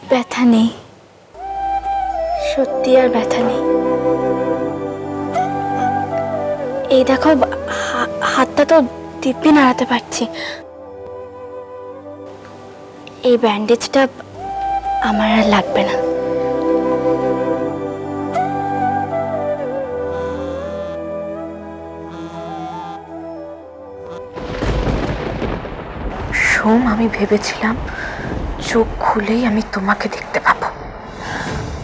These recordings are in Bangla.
ব্যথা নেই, সত্যি আর ব্যথা নেই। এই দেখো, হাতটা তো দিব্যি নাড়াতে পারছি। এই ব্যান্ডেজটা আমার আর লাগবে না। সোম, আমি ভেবেছিলাম চোখ খুলেই আমি তোমাকে দেখতে পাবো,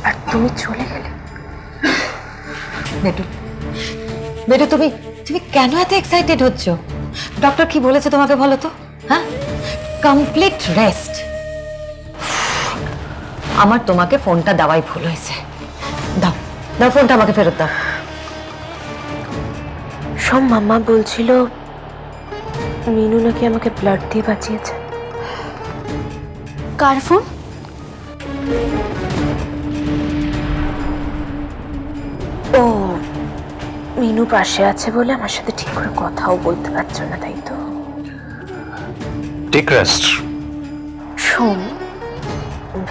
আর তুমি চলে গেলে। নেটু, নেটু, তুমি তুমি কেন এত এক্সাইটেড হচ্ছ? ডক্টর কি বলেছে তোমাকে বলো তো? হ্যাঁ, কমপ্লিট রেস্ট। আমার তোমাকে ফোনটা দেওয়াই ভুল হয়েছে। দাও দাও, ফোনটা আমাকে ফেরত দাও। সোম, মাম্মা বলছিল মিনু নাকি আমাকে ব্লাড দিয়ে বাঁচিয়েছে। কার ফোন? ও, মিনু পাশে আছে বলে আমার সাথে ঠিক করে কথাও বলতে পারছো না, তাই তো? Take rest. শোন,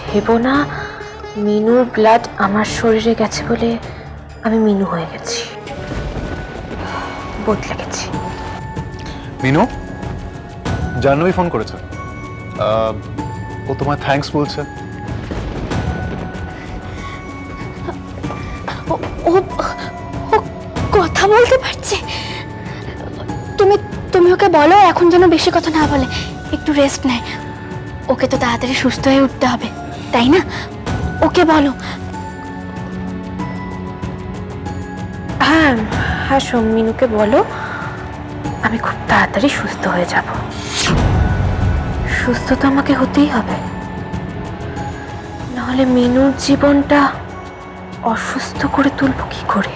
ভেবো না মিনুর ব্লাড আমার শরীরে গেছে বলে আমি মিনু হয়ে গেছি, বদলে গেছি। মিনু, জাহ্নবী ফোন করেছে। ও তোমায় থ্যাঙ্কস বলছে। ও কথা বলতে পারছে? তুমি তুমি ওকে বলো এখন যেন বেশি কথা না বলে, একটু রেস্ট নেয়। ওকে তো তাড়াতাড়ি সুস্থ হয়ে উঠতে হবে, তাই না? ওকে বলো। হ্যাঁ হ্যাঁ, সোম, মিনুকে বলো আমি খুব তাড়াতাড়ি সুস্থ হয়ে যাব। সুস্থ তো আমাকে হতেই হবে, নাহলে মিনুর জীবনটা অসুস্থ করে তুলব কি করে?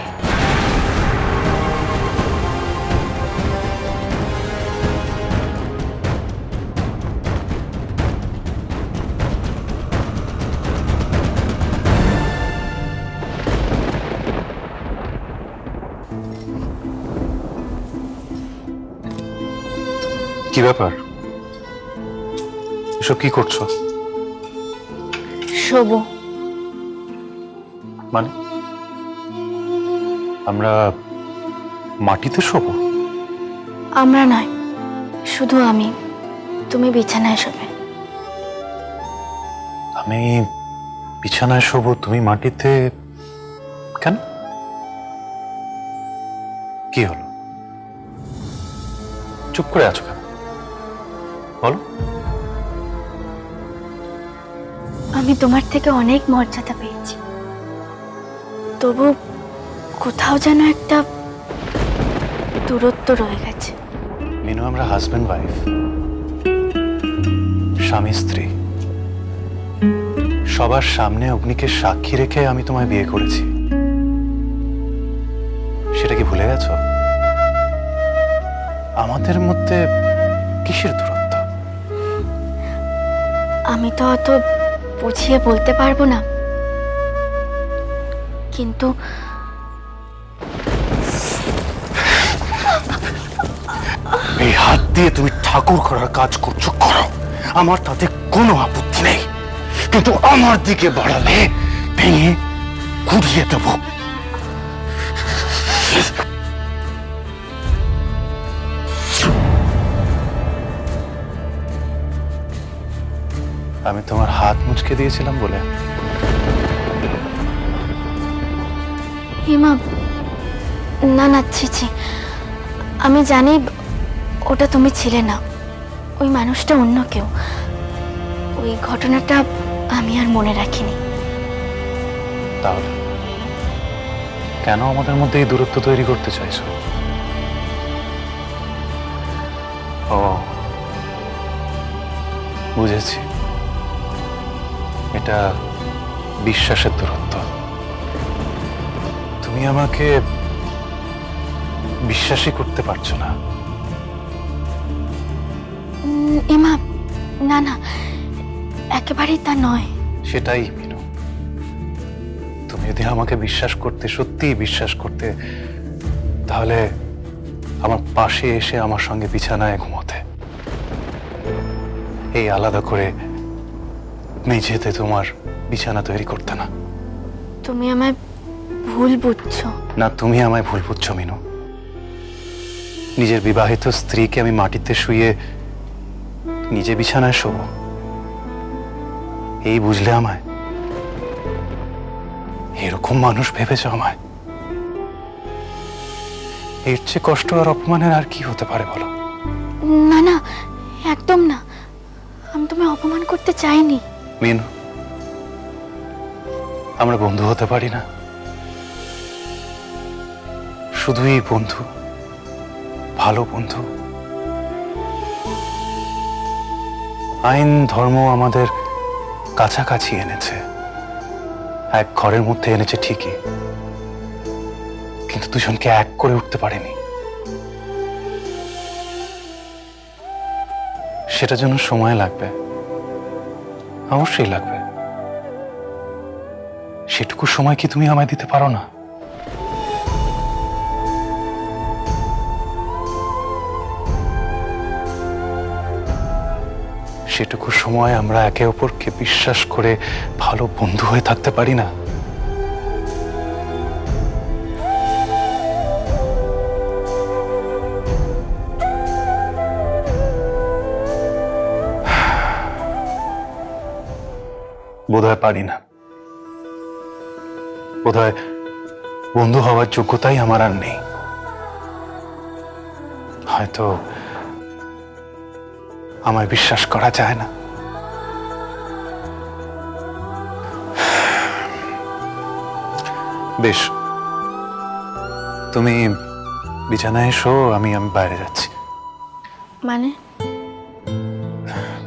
কি ব্যাপার? এসব কি করছো? শোবো। মানে আমরা মাটিতে শোবো? আমরা নয়, শুধু আমি। তুমি বিছানায় শোবে। আমি বিছানায় শোবো, তুমি মাটিতে? কেন? কি হলো? চুপ করে আছো কেন? বলো। আমি তোমার থেকে অনেক মর্যাদা পেয়েছি, তবু কোথাও যেন একটা দূরত্ব রয়ে গেছে। মিনু, আমরা হাজব্যান্ড ওয়াইফ, স্বামী স্ত্রী। সবার সামনে অগ্নিকে সাক্ষী রেখে আমি তোমায় বিয়ে করেছি। সেটা কি ভুলে গেছো? আমাদের মধ্যে কিসের দূরত্ব? আমি তো অত বুঝিয়ে বলতে পারবো না, কিন্তু এই হাত দিয়ে তুমি ঠাকুর করার কাজ করছো, করো, আমার তাতে কোনো আপত্তি নেই, কিন্তু আমার দিকে বাড়ালে ভেঙে ঘুরিয়ে দেব। আমি তোমার হাত মুচকে দিয়েছিলাম বলে? হিমা, না না, ছি ছি। আমি জানি ওটা তুমি ছিলে না, ওই মানুষটা অন্য কেউ। ওই ঘটনাটা আমি আর মনে রাখিনি। তাহলে কেন আমাদের মধ্যে এই দূরত্ব তৈরি করতে চাইছো? ও, বুঝেছি, এটা বিশ্বাসের দূরত্ব। তুমি আমাকে বিশ্বাসই করতে পারছো না। ইমা, না না, একেবারেই তা নয়। সেটাই মিনু, তুমি যদি আমাকে বিশ্বাস করতে, সত্যিই বিশ্বাস করতে, তাহলে আমার পাশে এসে আমার সঙ্গে বিছানায় ঘুমোতে। এই আলাদা করে মেঝেতে তোমার বিছানা তৈরি করতে না। তুমি আমায় ভুল বুঝছো। না, তুমি আমায় ভুল বুঝছো মিনু। নিজের বিবাহিত স্ত্রীকে আমি মাটিতে শুয়ে নিজে বিছানায় শোবো, এই বুঝলে আমায়? এরকম মানুষ ভেবেছ আমায়? এর চেয়ে কষ্ট আর অপমানের আর কি হতে পারে বলো? না না, একদম না, আমি তোমায় অপমান করতে চাইনি। মিনু, আমরা বন্ধু হতে পারি না? শুধুই বন্ধু, ভালো বন্ধু। আইন ধর্ম আমাদের কাছাকাছি এনেছে, এক ঘরের মধ্যে এনেছে ঠিকই, কিন্তু দুজনকে এক করে উঠতে পারেনি। সেটার জন্য সময় লাগবে, অবশ্যই লাগবে। সেটুকু সময় কি তুমি আমায় দিতে পারো না? সেটুকু সময় আমরা একে অপরকে বিশ্বাস করে ভালো বন্ধু হয়ে থাকতে পারি না? বোধহয় পারি না। বোধহয় বন্ধু হওয়ার যোগ্যতাই আমার আর নেই। হয়তো আমায় বিশ্বাস করা যায় না। বেশ, তুমি বিছানায় এসো, আমি বাইরে যাচ্ছি। মানে?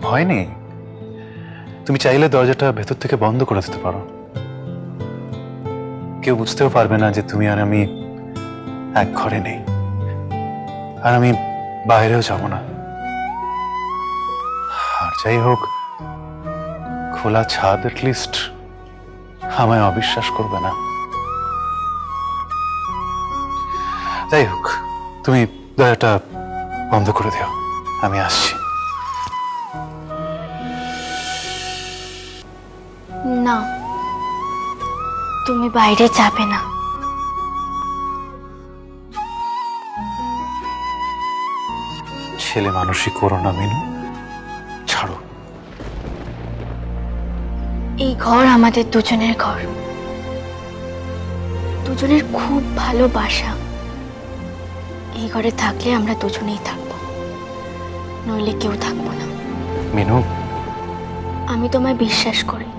ভয় নেই, তুমি চাইলে দরজাটা ভেতর থেকে বন্ধ করে দিতে পারো। কেউ বুঝতেও পারবে না যে তুমি আর আমি এক ঘরে নেই, আর আমি বাইরেও যাব না। আর যাই হোক, খোলা ছাদ লিস্ট আমায় অবিশ্বাস করবে না। যাই হোক, তুমি দরজাটা বন্ধ করে দিও, আমি আসছি। না, তুমি বাইরে যাবে না। ছেলে মানুষই করো না মিনু, ছাড়ো। এই ঘর আমাদের দুজনের ঘর, দুজনের খুব ভালোবাসা। এই ঘরে থাকলে আমরা দুজনেই থাকবো, নইলে কেউ থাকবো না। মিনু, আমি তোমায় বিশ্বাস করি,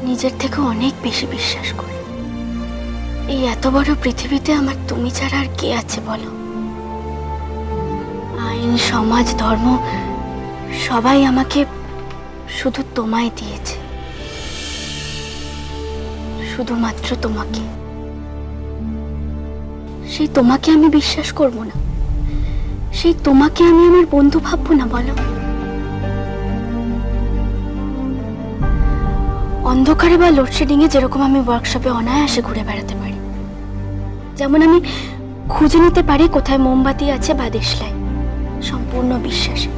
নিজের থেকে অনেক বেশি বিশ্বাস করি। এই এত বড় পৃথিবীতে আমার তুমি ছাড়া আর কে আছে বলো? আইন, সমাজ, ধর্ম সবাই আমাকে শুধু তোমায় দিয়েছে, শুধুমাত্র তোমাকে। সেই তোমাকে আমি বিশ্বাস করব না? সেই তোমাকে আমি আমার বন্ধু ভাববো না বলো? অন্ধকারে বা লোডশেডিং এ যেরকম আমি ওয়ার্কশপে অনায়াসে ঘুরে বেড়াতে পারি, যেমন আমি খুঁজে নিতে পারি কোথায় মোমবাতি আছে বা দেশলাই, সম্পূর্ণ বিশ্বাসে।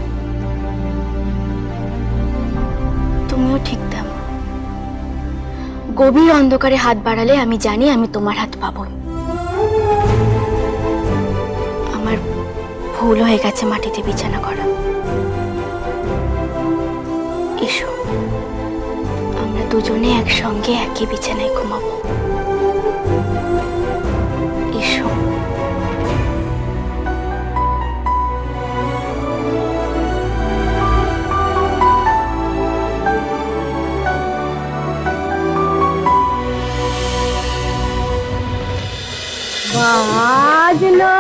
তুমিও ঠিক তেমন। গভীর অন্ধকারে হাত বাড়ালে আমি জানি আমি তোমার হাত পাবই। আমার ভুল হয়ে গেছে মাটিতে বিছানা করা। এসো, আমরা দুজনে একসঙ্গে একই বিছানায় ঘুমাবো। এসো। বাজলো